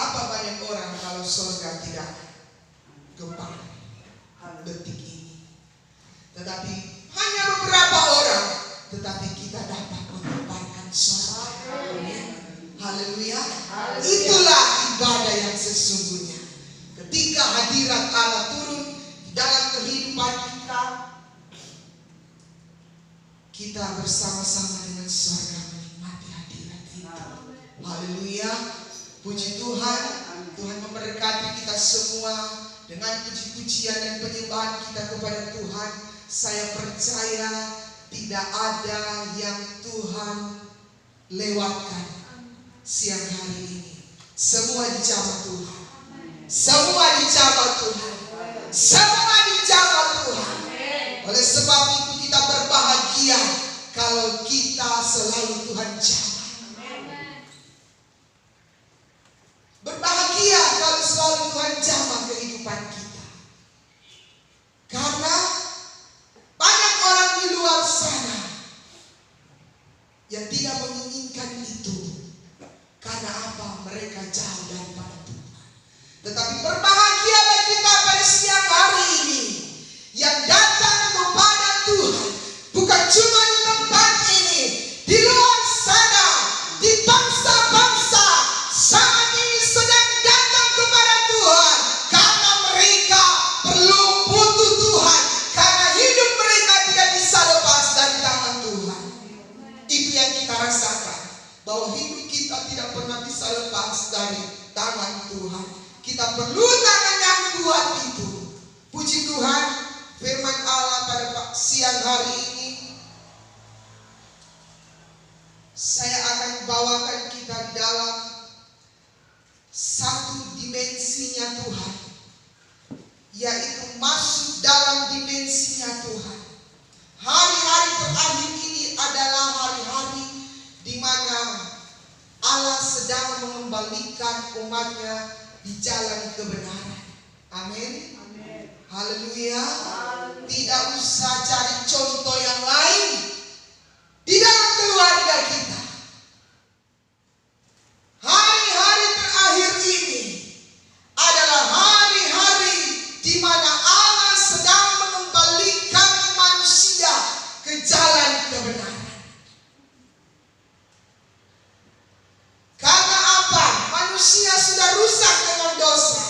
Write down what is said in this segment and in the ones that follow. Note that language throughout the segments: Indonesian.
Berapa banyak orang kalau surga tidak gempar detik ini. Tetapi hanya beberapa orang, tetapi kita dapat menggemparkan surga. Haleluya. Itulah ibadah yang sesungguhnya. Ketika hadirat Allah turun di dalam kehidupan kita, kita bersama-sama dengan surga menikmati hadirat itu. Haleluya. Puji Tuhan. Tuhan memberkati kita semua dengan puji-pujian dan penyembahan kita kepada Tuhan. Saya percaya tidak ada yang Tuhan lewatkan siang hari ini. Semua dijamah Tuhan. Semua dijamah Tuhan. Semua dijamah Tuhan. Oleh sebab itu kita berbahagia kalau kita selalu Tuhan jamah. Berbahagia kalau selalu Tuhan jamah kehidupan kita. Karena banyak orang di luar sana yang tidak menginginkan itu. Karena apa? Mereka jauh daripada Tuhan. Tetapi berbahagialah kita pada siang hari ini yang datang kepada Tuhan. Bukan cuma di tempat ini, di luar sana, di bangsa-bangsa saat ini sedang datang kepada Tuhan. Karena mereka perlu butuh Tuhan. Karena hidup mereka tidak bisa lepas dari tangan Tuhan. Itu yang kita rasakan. Bahwa hidup kita tidak pernah bisa lepas dari tangan Tuhan. Kita perlu tangan yang kuat itu. Puji Tuhan, firman Allah pada siang hari ini, saya akan bawakan kita di dalam satu dimensinya Tuhan, yaitu masuk dalam dimensinya Tuhan. Hari-hari terakhir ini adalah hari-hari di mana Allah sedang mengembalikan umatnya di jalan kebenaran. Amin. Haleluya. Tidak usah cari contoh yang lain di dalam keluarga kita. Hari-hari terakhir ini adalah hari-hari di mana Allah sedang mengembalikan manusia ke jalan kebenaran. Karena apa? Manusia sudah rusak dengan dosa.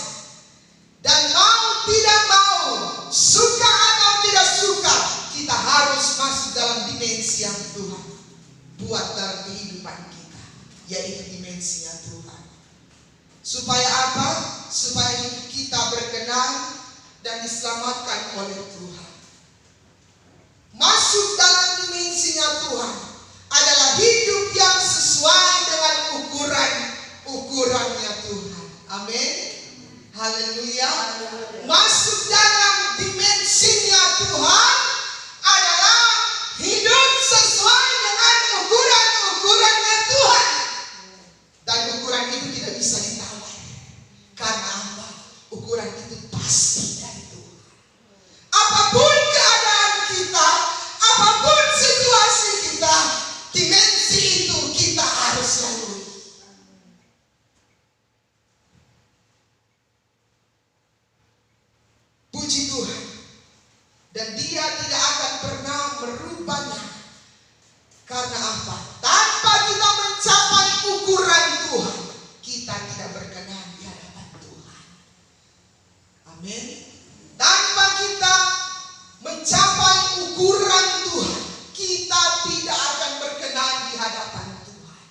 Dan mau tidak mau, suka atau tidak suka, kita harus masuk dalam dimensi yang Tuhan buat dalam kehidupan kita, yaitu dimensinya Tuhan. Supaya apa? Supaya hidup kita berkenan dan diselamatkan oleh Tuhan. Masuk dalam dimensinya Tuhan adalah hidup yang sesuai dengan ukurannya Tuhan. Amin. Haleluya. Masuk dalam dimensinya Tuhan adalah hidup sesuai dengan ukurannya Tuhan. Dan ukuran itu tidak bisa ditawar. Karena apa? Ukuran itu pasti dari Tuhan. Apapun keadaan kita, apapun situasi kita, dimensi itu kita harus lalui. Puji Tuhan. Dan Dia tidak akan pernah merubahnya. Karena apa? Tanpa kita mencapai ukuran Tuhan, kita tidak berkenan di hadapan Tuhan. Amin. Tanpa kita mencapai ukuran Tuhan, kita tidak akan berkenan di hadapan Tuhan.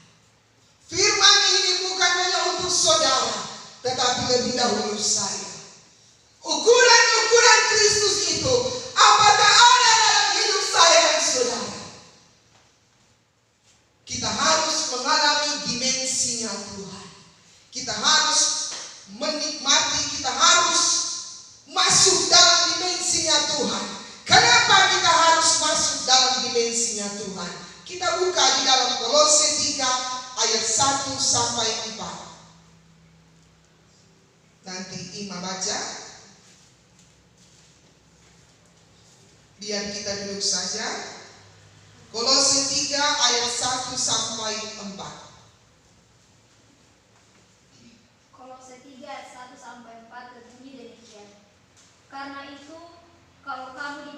Firman ini bukan hanya untuk saudara, tetapi lebih dahulu saya. Ukuran Kristus itu apakah ada dalam hidup saya dan saudara? Kita harus mengalami dimensinya Tuhan. Kita harus menikmati, kita harus masuk dalam dimensinya Tuhan. Kenapa kita harus masuk dalam dimensinya Tuhan? Kita buka di dalam Kolose 3 ayat 1 sampai 4. Nanti Ima baca. Biar kita duduk saja. Kolose 3 ayat 1 sampai 4. 3 ayat 1-4 berbunyi demikian. Karena itu, kalau kamu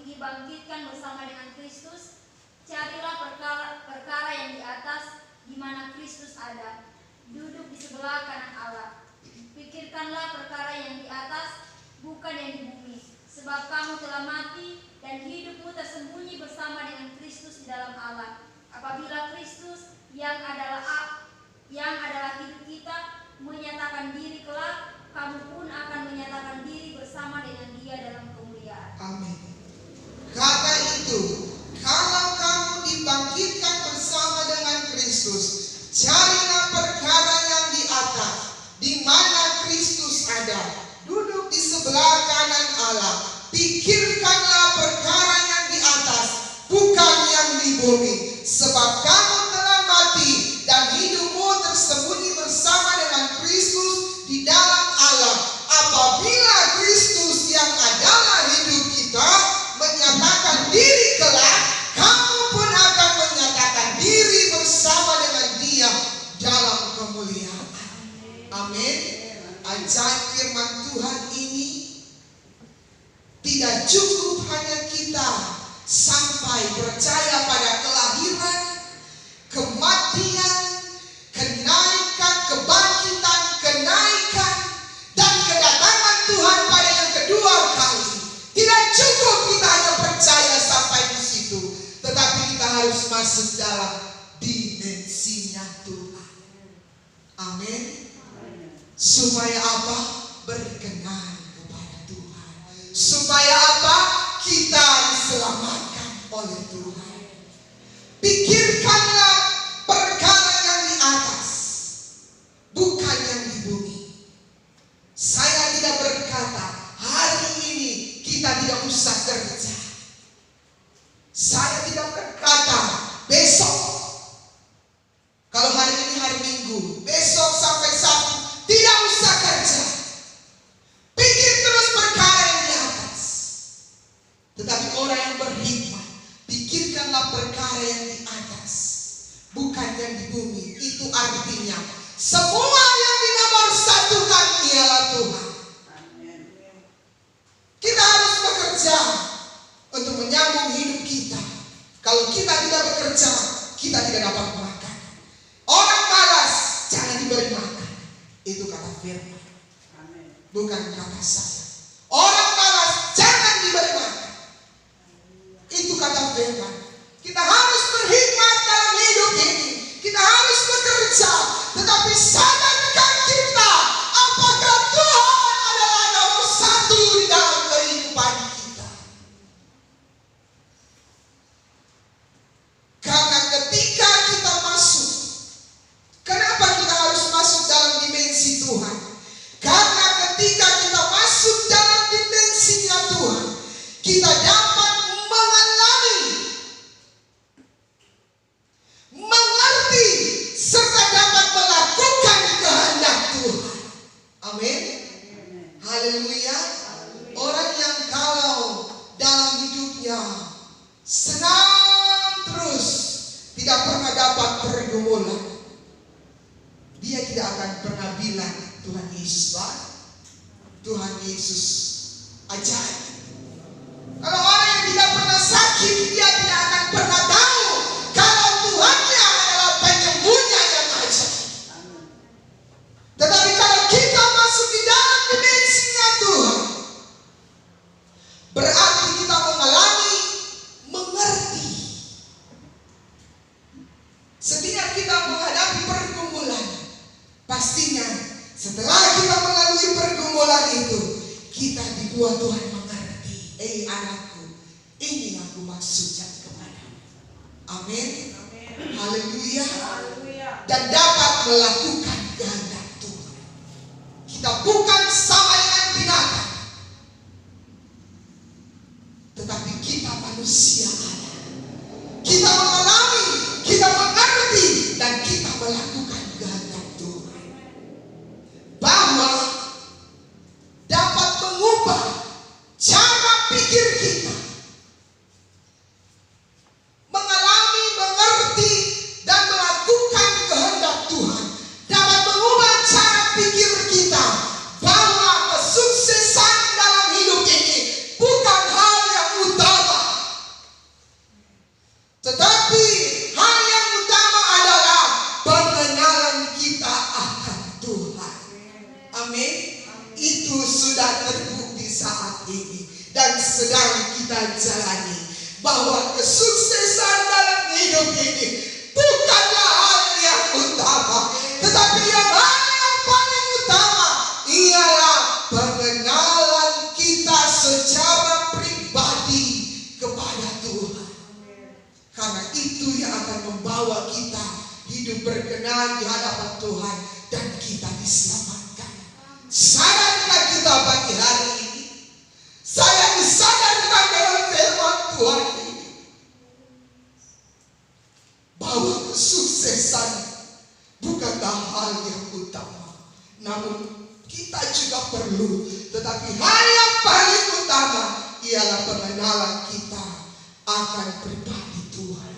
dibangkitkan bersama dengan Kristus, carilah perkara yang di atas, di mana Kristus ada, duduk di sebelah kanan Allah. Pikirkanlah perkara yang di atas, bukan yang di bumi, sebab kamu telah mati dan hidupmu tersembunyi bersama dengan Kristus di dalam Allah. Apabila Kristus yang adalah hidup kita menyatakan diri kelak, kamu pun akan menyatakan diri bersama dengan Dia dalam kemuliaan. Amin. Karena itu, kalau kamu dibangkitkan bersama dengan Kristus, carilah perkara yang di atas, di mana Kristus ada, duduk di sebelah kanan Allah. Pikirkanlah perkara yang di atas, bukan yang di bumi, sebab kamu telah mati dan hidupmu tersembunyi bersama dengan Kristus di dalam Allah. Apabila Kristus yang adalah hidup kita menyatakan diri kelak, kamu pun akan menyatakan diri bersama dengan Dia dalam kemuliaan. Amin. Ajaib firman Tuhan ini tidak cukup hanya kita sampai percaya pada kelahiran, kematian, kenaikan, kebangkitan, kenaikan, dan kedatangan Tuhan pada yang kedua kali. Tidak cukup kita hanya percaya sampai di situ, tetapi kita harus masuk dalam dimensinya Tuhan. Amin. Supaya apa? Berkenan kepada Tuhan. Supaya apa? Kita diselamatkan oleh Tuhan. Pikirkanlah perkara yang di atas, bukan yang di bumi. Saya tidak berkata hari ini kita tidak usah kerja. Saya tidak berkata besok, kalau hari ini hari Minggu, besok sampai Sabtu tidak usah kerja. Pikir terus perkara yang di atas. Tetapi orang yang berhikmat, pikirkanlah perkara yang di atas, bukan yang di bumi. Itu artinya semua yang dinomorsatukan ialah Tuhan. Kita harus bekerja untuk menyambung hidup kita. Kalau kita tidak bekerja, kita tidak dapat makan. Orang malas jangan diberi makan. Itu kata firman, bukan kata saya. Orang malas jangan diberi makan. Itu kata firman. Kita harus berhikmat dalam hidup ini. Kita harus bekerja, tetapi sadarkan kita apakah Tuhan adalah nomor satu di dalam kehidupan kita. Karena ketika kita masuk, kenapa kita harus masuk dalam dimensi Tuhan? Karena ketika kita masuk dalam dimensinya Tuhan, kita dapat mengerti, serta dapat melakukan kehendak Tuhan. Amin. Haleluya. Orang yang kalau dalam hidupnya senang terus, tidak pernah dapat pergumulan, dia tidak akan pernah bilang Tuhan Yesus baik, Tuhan Yesus ajaib. Kalau orang yang tidak pernah sakit, dia tidak akan pernah tahu kalau Tuhannya adalah penyembuhnya yang ajaib. Tetapi kalau kita masuk di dalam dimensinya Tuhan, berarti kita mengalami, mengerti. Setiap kita menghadapi pergumulan, pastinya setelah kita melalui pergumulan itu, kita dibuat Tuhan mengerti. Anakku, ini yang aku maksudkan kepadamu. Amin. Haleluya. Dan dapat melakukan kehendak Tuhan. Kita bukan sama dengan binatang, tetapi kita manusia Allah. Kita mengalami, kita mengerti, dan kita melakukan kehendak Tuhan. Bahwa dapat mengubah cara pikir kita, mengalami, mengerti, dan melakukan kehendak Tuhan, dapat Tetapi hal yang utama adalah pengenalan kita akan Tuhan. Amin. Itu sudah terbukti saat ini dan sedang kita jalani, bahwa kesuksesan dalam hidup ini bukanlah hal yang utama, tetapi yang hal yang paling utama ialah pengenalan kita secara pribadi kepada Tuhan. Karena itu yang akan membawa kita hidup berkenan di hadapan Tuhan dan kita diselamatkan. Sadarkah kita pagi hari ini? Saya disadarkan dalam firman Tuhan ini bahwa kesuksesan bukanlah hal yang utama, namun kita juga perlu. Tetapi hal yang paling utama ialah pengenalan kita akan pribadi Tuhan.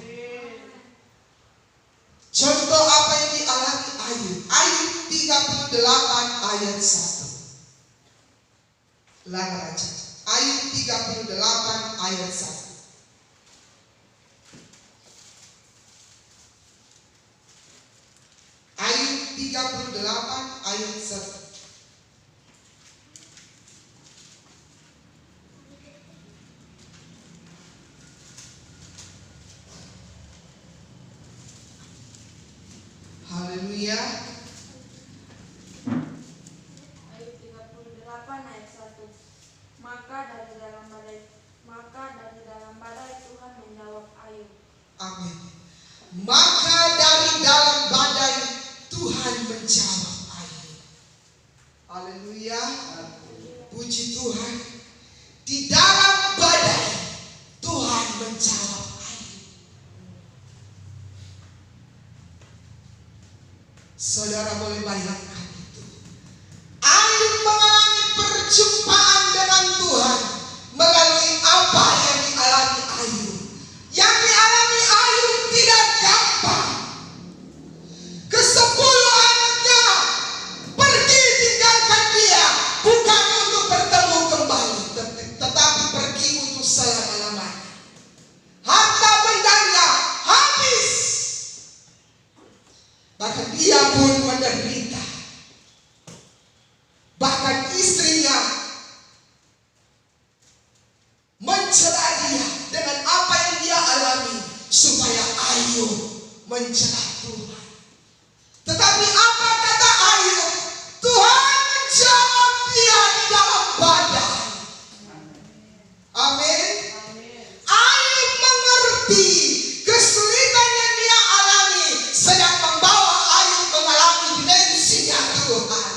Contoh apa yang dialami Ayub. Ayub 38 ayat 1. Ulang baca. Ayub 38 ayat 1. Ayub 38 ayat 1. Haleluya. Ayub 38 ayat 1. Maka dari dalam badai Tuhan menjawab Ayub. Amin. Maka dari dalam badai Tuhan menjawab Ayub. Haleluya. Puji Tuhan. Di dalam badai Tuhan menjawab Ayub. Saudara boleh bayangkan itu. Ayub mengalami perjumpaan dengan Tuhan melalui apa yang dialami Ayub. Yang dialami Ayub tidak gampang. Ke-10 anaknya pergi tinggalkan dia, bukan untuk bertemu kembali, tetapi pergi untuk selama-lamanya. Harta bendanya habis. Bahkan dia pun menderita. Bahkan istrinya mencela dia dengan apa yang dia alami, supaya Ayub mencela Tuhan. Tetapi apa kata Ayub? Tuhan menjawab dia di dalam badai. Amin. Ayub mengerti kesulitan yang dia alami sedang membawa Ayub mengalami dimensinya Tuhan.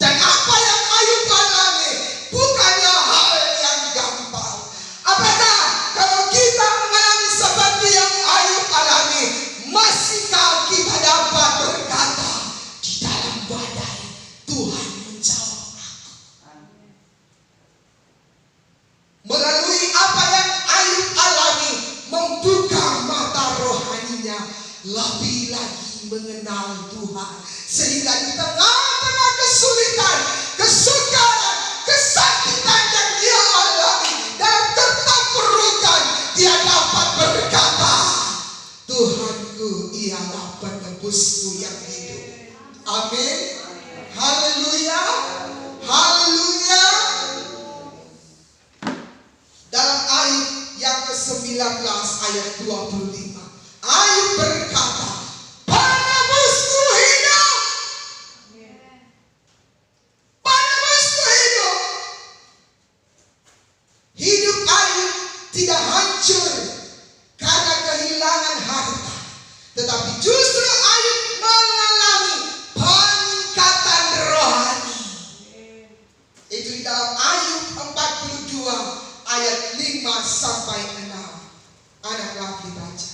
Dan apa yang Ayub alami bukanlah hal yang gampang. Apakah kalau kita mengalami seperti yang Ayub alami, masihkah kita dapat berkata di dalam badai Tuhan menjawab aku? Melalui apa yang Ayub alami membuka mata rohaninya lebih lagi mengenal Tuhan, sehingga di tengah-tengah kesulitan, kesukaran, kesakitan yang dia alami dalam keterpurukan, dia dapat berkata, Tuhanku ialah penebusku yang hidup. Amin. Haleluya. Haleluya. Dalam Ayub yang ke-19 ayat 25, Ayub berkata, penebusku hidup. Penebusku hidup. Hidup Ayub tidak hancur karena kehilangan harta, tetapi justru Ayub mengalami peningkatan rohani. Itu di dalam Ayub 42 ayat 5 sampai 6. Anak laki baca.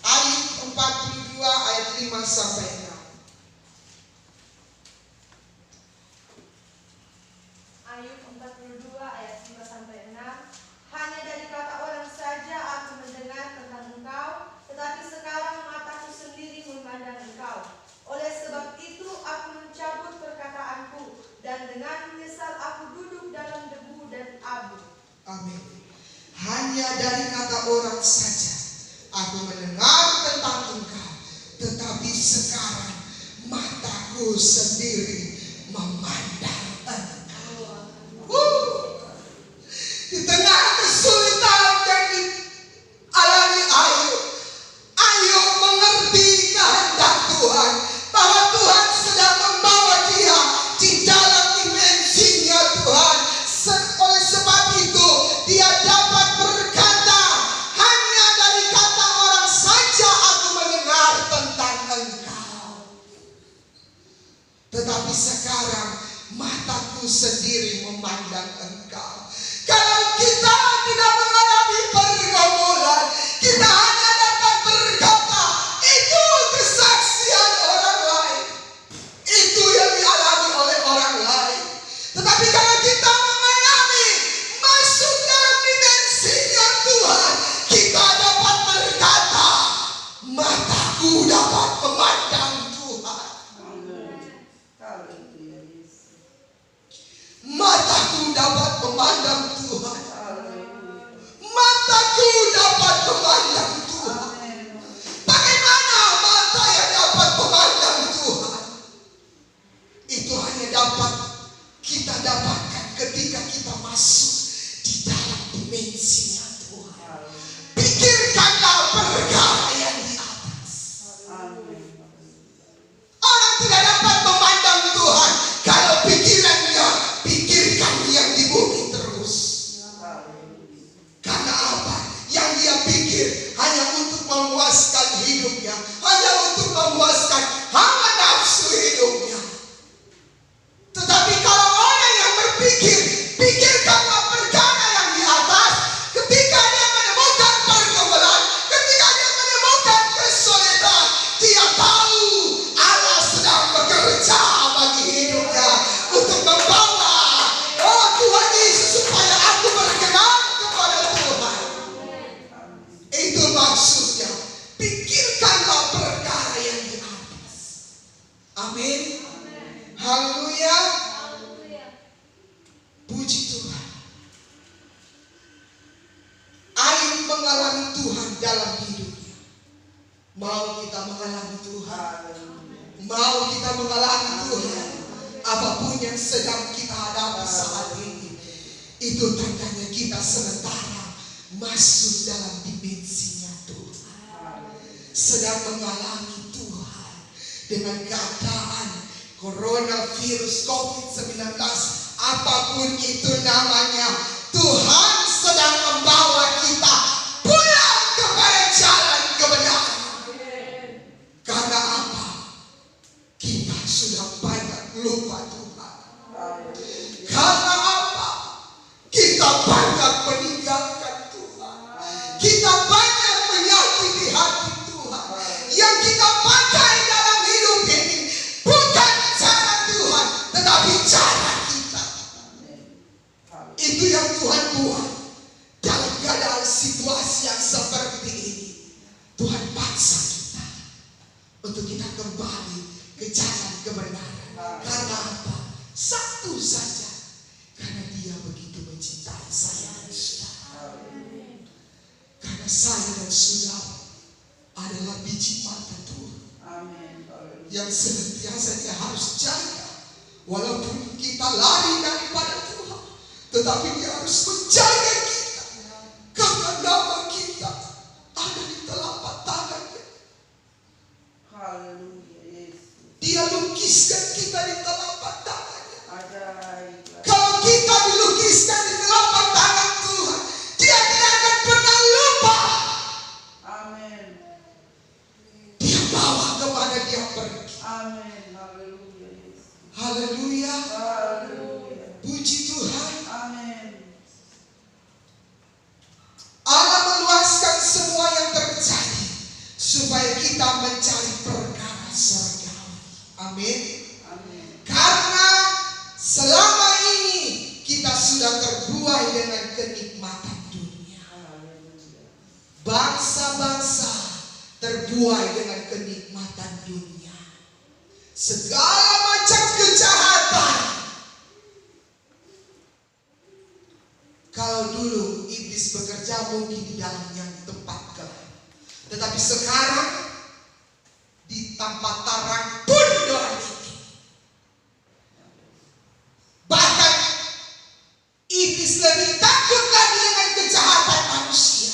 Ayub 42 ayat 5 sampai 6. Ayub 42 ayat 5 sampai 6. Hanya dari kata orang saja aku mendengar tentang engkau, tetapi sekarang mataku sendiri memandang engkau. Oleh sebab itu aku mencabut perkataanku, dan dengan menyesal aku duduk dalam debu dan abu. Amin. Hanya hanya dari kata orang saja aku mendengar tentang engkau, tetapi sekarang mataku sendiri memandang engkau. Di tengah kesulitan yang dialami Ayub mengerti kehendak Tuhan, bahwa Tuhan sedang membawa dia di dalam dimensinya Tuhan. Oleh sebab itu dia dapat berkata, hanya dari kata orang saja aku mendengar tentang engkau, tetapi sekarang mataku sendiri memandang engkau. Kalau kita tidak mengalami pergumulan, kita hanya dapat berkata, itu kesaksian orang lain, itu yang dialami oleh orang lain. Tetapi kalau kita mengalami masuk dalam dimensinya Tuhan, kita dapat berkata, mataku dapat memandang Tuhan. Mataku dapat memandang Tuhan. Mataku dapat memandang Tuhan. Bagaimana mata yang dapat memandang Tuhan? Itu hanya dapat kita dapatkan ketika kita masuk di dalam dimensinya Tuhan. Pikirkanlah perkara yang di atas. Orang tidak dapat memandang Tuhan kalau pikirannya pikirkan yang di bumi terus. Karena apa? Yang dia pikir hanya untuk memuaskan hidupnya, hanya untuk memuaskan hawa nafsu hidupnya. Tetapi kalau orang yang berpikir, pikirkanlah perkara yang di atas, ketika dia menemukan pergumulan, ketika dia menemukan kesulitan, dia tahu Allah sedang bekerja bagi hidupnya untuk membawa, oh Tuhan Yesus, supaya aku berkenan kepada Tuhan. Itu maksudnya, pikirkanlah perkara yang di atas. Amin. Haleluya. Puji Tuhan. Ayub mengalami Tuhan dalam hidupnya. Mau kita mengalami Tuhan? Mau kita mengalami Tuhan? Apapun yang sedang kita hadapi saat ini, itu tandanya kita sementara masuk dalam dimensinya Tuhan. Sedang mengalami Tuhan dengan keadaan coronavirus COVID-19, apapun itu namanya, Tuhan sedang membawa kita pulang kepada jalan kebenaran. Karena apa? Kita sudah banyak lupa Tuhan. Karena apa? Kita banyak meninggalkan Tuhan. Kita banyak menyakiti hati Tuhan. Yang kita pakai dalam hidup ini bukan cara Tuhan, tetapi cara kita. Itu yang Tuhan buat. Dalam keadaan situasi yang seperti ini, Tuhan paksa kita untuk kita kembali ke jalan kebenaran. Karena apa? Satu saja, karena Dia begitu mencintai saya dan saudara. Karena saya dan saudara adalah biji mata Tuhan yang senantiasa Dia harus jaga. Walaupun kita lari daripada Tuhan, tetapi Dia harus menjaga kita, karena nama kita ada di telapak tangan-Nya. Dia lukiskan kita di telapak tangan-Nya. Kalau kita dilukiskan di telapak tangan Tuhan, Dia tidak akan pernah lupa. Dia bawa kemana Dia pergi. Haleluya. Puji Tuhan. Allah meluaskan semua yang terjadi supaya kita mencari perkara surgawi. Amin. Karena selama ini kita sudah terbuai dengan kenikmatan dunia. Bangsa-bangsa terbuai dengan kenikmatan dunia. Segala macam kejahatan Kalau dulu iblis bekerja mungkin di dalam yang tempat gelap, tetapi sekarang di tempat terang pun orang ini. Bahkan iblis lebih takut lagi dengan kejahatan manusia.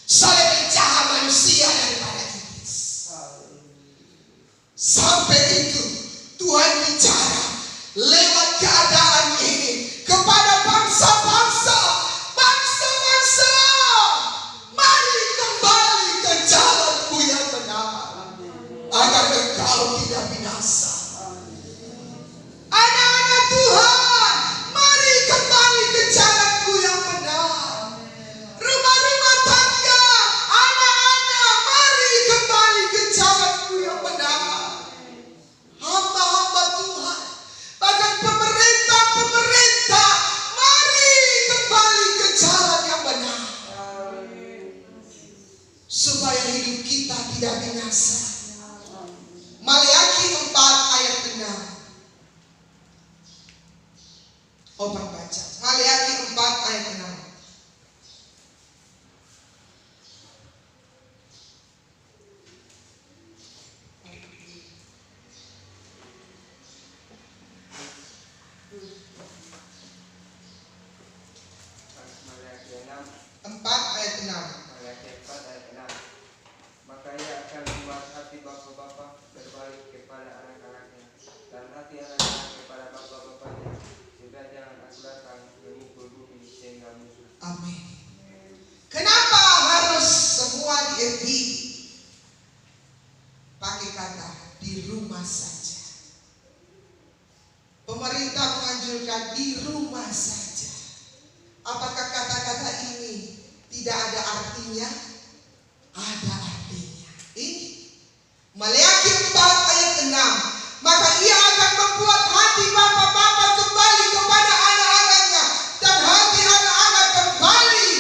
Soalnya menjahat manusia daripada iblis. Sampai itu Tuhan bicara lewat keadaan ini kepada bangsa-bangsa. Bangsa-bangsa, mari kembali ke jalanku yang benar, agar engkau tidak binasa. Anak-anak Tuhan, mari kembali ke jalanku yang benar. Rumah-rumah tangga, anak-anak, mari kembali ke jalanku yang benar. Hamba-hamba Tuhan, bahkan pemerintah, mari kembali ke jalan yang benar, supaya hidup kita tidak binasa. Maleakhi 4 ayat 6. Opan baca. Maleakhi 4 ayat 6. Maleakhi 6. 4 ayat 6. Maleakhi 4 ayat 6. Maka ia akan membuat hati bapa-bapa berbalik kepada anak-anaknya, dan hati anak-anak kepada bapa-bapanya, juga jangan aku datang memukul bumi sehingga musuh. Amin. Kenapa harus semua di pakai kata di rumah saja? Pemerintah menganjurkan di rumah saja. Apakah kata-kata ini tidak ada artinya? Ada artinya. Ini Maleakhi 4 ayat 6. Maka ia akan membuat hati bapa-bapa kembali kepada anak-anaknya, dan hati anak-anak kembali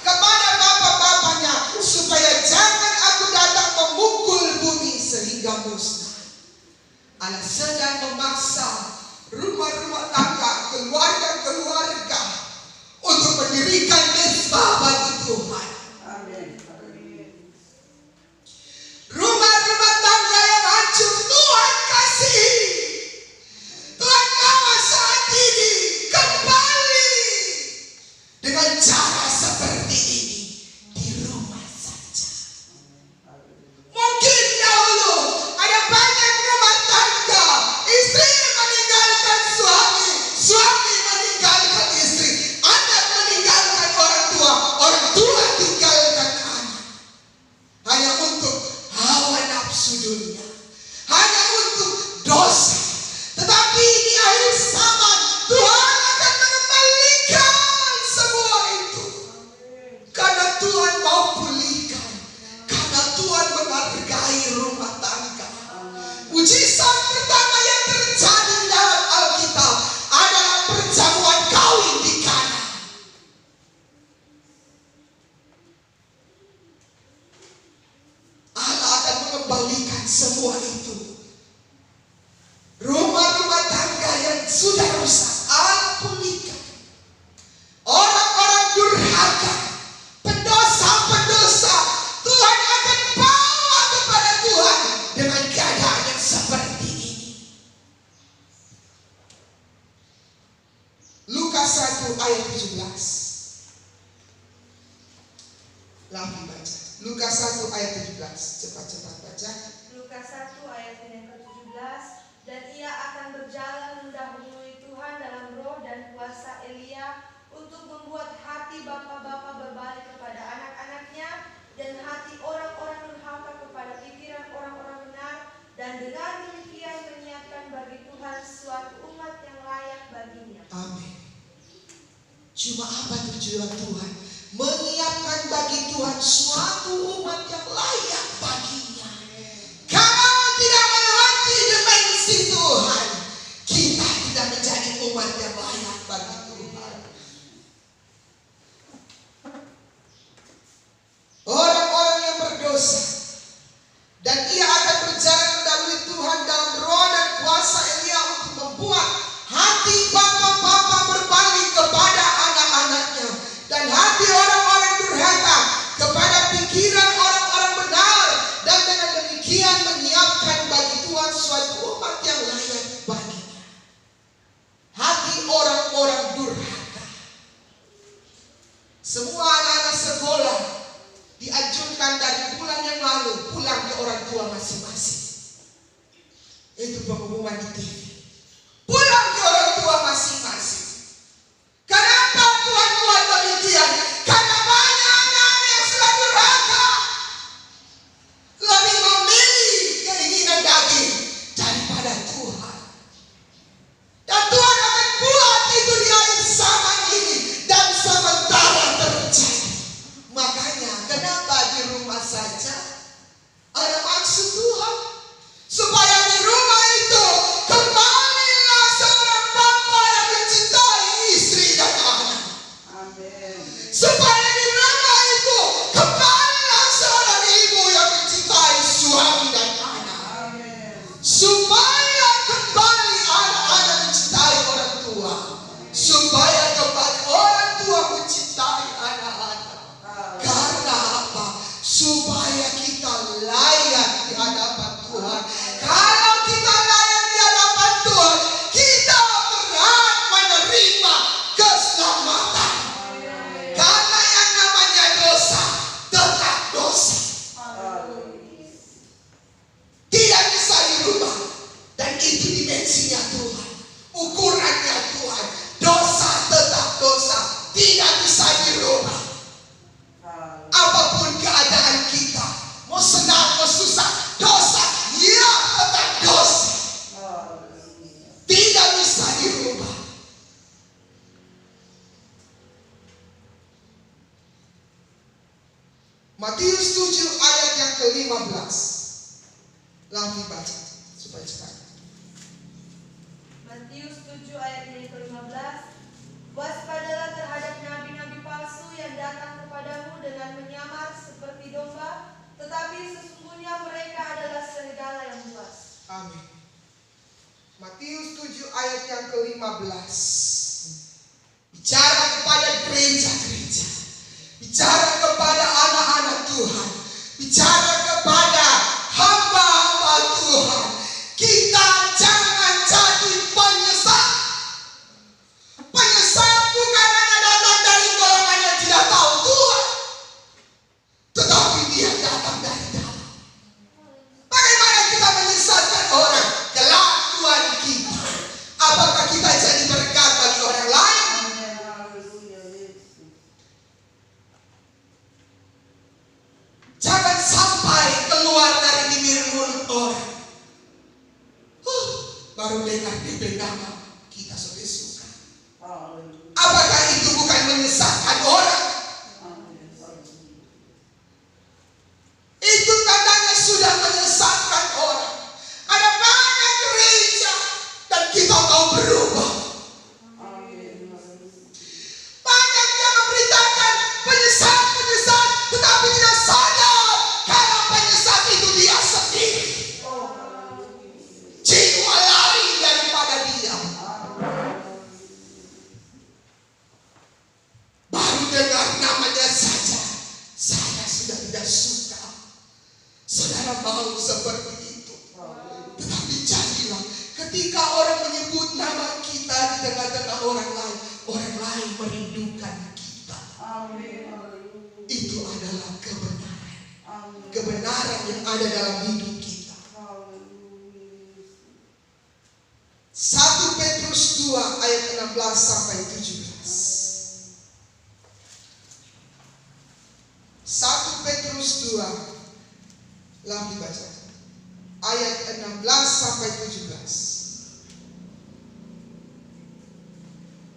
kepada bapa-bapanya, supaya jangan aku datang memukul bumi sehingga musnah. Allah sedang memaksa rumah-rumah tangga, keluarga-keluarga untuk mendirikan mezbah bagi Tuhan. Rumah-rumah tangga yang hancur Tuhan kasihi. Tuhan mau saat ini kembali dengan cara seperti ini, di rumah saja. Mungkin dahulu ada banyak rumah tangga, istri meninggalkan suami, suami meninggalkan istri, anak meninggalkan orang tua tinggalkan anak, hanya untuk hawa nafsu dunia, hanya untuk dosa. Tetapi di akhir zaman Tuhan akan mengembalikan semua itu, karena Tuhan mau pulihkan, karena Tuhan menghargai rumah tangga. Mujizat pertama yang terjadi dalam Alkitab adalah perjamuan kawin di Kana. Allah akan mengembalikan semua itu. Rumah-rumah tangga yang sudah rusak, Allah pulihkan. Orang-orang durhaka, pendosa-pendosa, Tuhan akan bawa kepada Tuhan dengan keadaan yang seperti ini. Lukas 1 ayat 17. Lafi baca. Lukas 1 ayat 17. Cepat-cepat baca. Lukas 1 ayat yang ke-17. Dan ia akan berjalan mendahului Tuhan dalam roh dan kuasa Elia, untuk membuat hati bapa-bapa berbalik kepada anak-anaknya, dan hati orang-orang durhaka kepada pikiran orang-orang benar, dan dengan demikian menyiapkan bagi Tuhan suatu umat yang layak baginya. Amin. Cuma apa tujuan Tuhan? Menyiapkan bagi Tuhan suatu umat yang layak baginya. Kalau tidak melewati dimensi Tuhan, kita tidak menjadi umat yang layak bagi Tuhan. Orang-orang yang berdosa, dan ia akan berjalan mendahului Tuhan dalam roh dan kuasa Elia, untuk membuat hati bapa-bapa berbalik kepada anak-anaknya, sekolah dianjurkan dari bulan yang lalu pulang ke orang tua masing-masing. Itu pengumuman di TV. Pulang ke orang tua masing-masing. Kenapa Tuhan buat demikian? Karena banyak anak-anak yang sudah durhaka, lebih memilih keinginan daging daripada Tuhan. Dan Tuhan akan buat itu di akhir zaman ini dan sementara terjadi. Makanya kenapa di rumah saja ada maksud Tuhan, supaya di rumah itu kembalilah seorang bapa yang mencintai istri dan anak. Amin. Supaya di rumah itu kembalilah seorang ibu yang mencintai suami dan anak. Amin. Supaya kembali anak-anak mencintai orang tua. Supaya kembali orang tua mencintai anak-anak. Karena apa? Supaya kita layak di hadapan Tuhan. Kalau kita layak di hadapan Tuhan, kita berhak menerima keselamatan. Karena yang namanya dosa tetap dosa, tidak bisa dirubah. Dan itu dimensinya Tuhan, ukurannya Tuhan. Dosa tetap dosa, tidak bisa dirubah. Apapun keadaan kita, mau senang mau susah, dosa ya tetap dosa, tidak bisa dirubah. Matius 7 ayat yang ke-15. Langsung baca supaya cepat. Matius 7 ayat yang ke-15. Waspadalah terhadap nabi-nabi palsu yang datang kepadamu dengan menyamar seperti domba, tetapi sesungguhnya mereka adalah serigala yang buas. Amin. Matius 7 ayat yang ke-15. Bicara kepada gereja-gereja, bicara kepada anak-anak Tuhan, bicara kepada hamba-hamba Tuhan. Kita jangan jadi penyesat. Penyesat bukan hanya datang dari golongan yang tidak tahu Tuhan, tetapi dia datang dari dalam. Bagaimana kita menyesatkan orang? Kelakuan kita. Apakah kita jadi berkat bagi orang lain? Jangan sampai keluar dari bibir mulut orang. Baru dengar DP nama kita sudah suka. Apakah itu bukan menyesatkan orang? Itu tandanya sudah menyesatkan orang. Ada banyak gereja dan kita mau berubah. Banyak yang memberitakan penyesat, tetapi tidak sadar kalau penyesat itu dia sendiri. Jiwa lari daripada dia. Baru dengar namanya saja, saya sudah tidak suka. Saudara mau seperti itu. Tetapi jadilah ketika orang menyebut nama kita di tengah-tengah orang lain merindukan kita. Itu adalah kebenaran. Kebenaran yang ada dalam hidup kita. 1 Petrus 2 ayat 16 sampai 17. 1 Petrus 2 langsung dibaca. Ayat 16 sampai 17.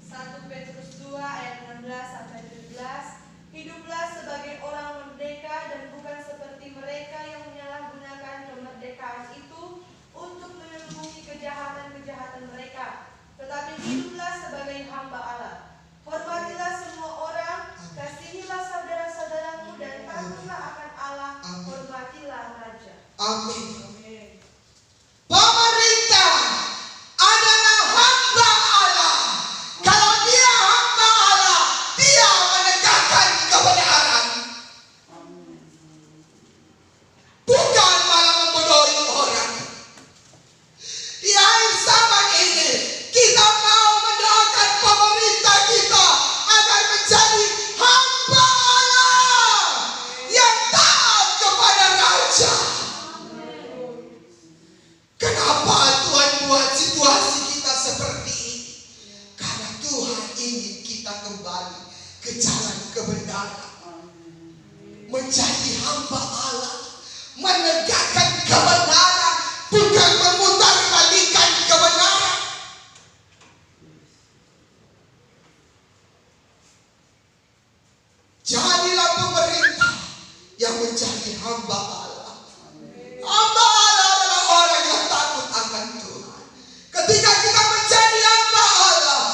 1 Petrus 2 ayat 16 sampai 17. Hiduplah sebagai orang merdeka dan bukan seperti mereka yang menyalahgunakan kemerdekaan itu untuk menyembunyi kejahatan-kejahatan mereka. Tetapi hiduplah sebagai hamba Allah. Hormatilah semua orang, kasihilah saudara-saudaramu dan takutlah akan Allah, hormatilah raja. Amin. Pemerintah adalah hamba Allah. Kalau dia hamba Allah, dia menegakkan kebenaran. Bukan malah membodohi orang. Di akhir zaman ini, kita mau mendoakan pemerintah kita agar menjadi hamba Allah. menegakkan kebenaran, bukan memutarbalikkan kebenaran. Jadilah pemerintah yang menjadi hamba Allah. Hamba Allah adalah orang yang takut akan Tuhan. Ketika kita menjadi hamba Allah,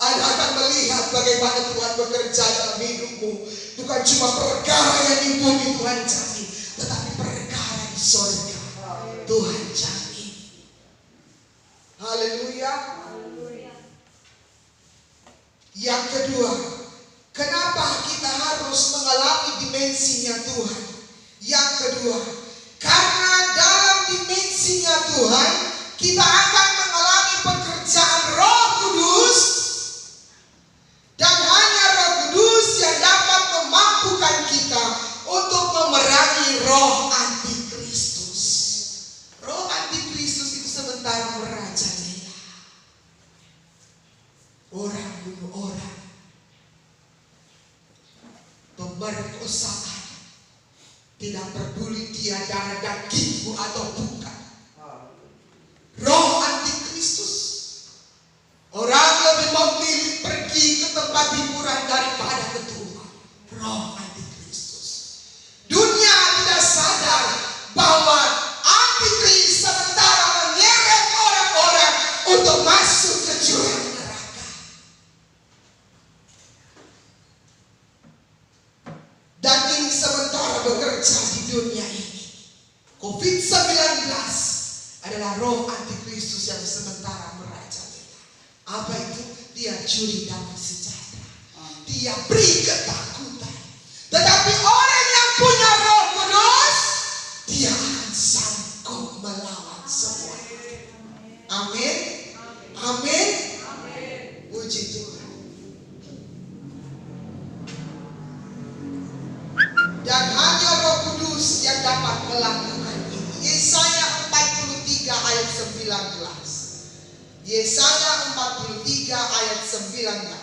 Anda akan melihat bagaimana Tuhan bekerja dalam hidupmu. Bukan cuma perkara yang di bumi Tuhan jamin, tetapi perkara di surga Tuhan jamin. Haleluya. Yang kedua, kenapa kita harus mengalami dimensinya Tuhan? Yang kedua, karena dalam dimensinya Tuhan kita akan mengalami pekerjaan Roh Kudus, dan hanya Roh Kudus yang dapat memampukan kita untuk memerangi roh antikristus. Roh antikristus itu sementara merajalela. Orang bunuh orang, pemerkosaan, tidak peduli dia darah dagingmu atau bukan. Roh antikristus. Orang lebih memilih pergi ke tempat hiburan daripada ke Tuhan. Roh antikristus. Dunia tidak sadar bahwa antikristus sementara menyeret orang-orang untuk masuk ke jurang neraka. Dan ini sementara bekerja di dunia ini. COVID-19 adalah roh antikristus yang sementara merajalela. Apa itu? Dia curi damai sejahtera. Dia beri ketakutan. Tetapi orang yang punya Roh Kudus, dia akan sanggup melawan semua. Amin. Amin. Puji Tuhan. Dan hanya Roh Kudus yang dapat melakukan ini. Yesaya 43 ayat 19. Yesaya 43 ayat 19.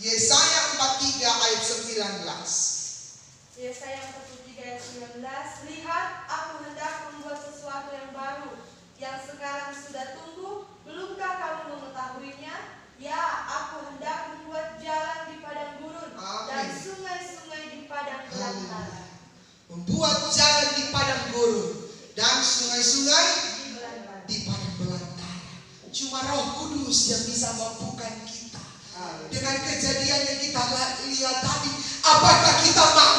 Yesaya 43 ayat 19. Yesaya 43 ayat 19. Lihat, aku hendak membuat sesuatu yang baru, yang sekarang sudah tumbuh, belumkah kamu mengetahuinya? Ya, aku hendak membuat jalan di padang gurun dan sungai-sungai di padang belantara. Membuat jalan di padang gurun dan sungai-sungai di padang belantara. Cuma Roh Kudus yang bisa mampukan kita. Dengan kejadian yang kita lihat tadi, apakah kita mau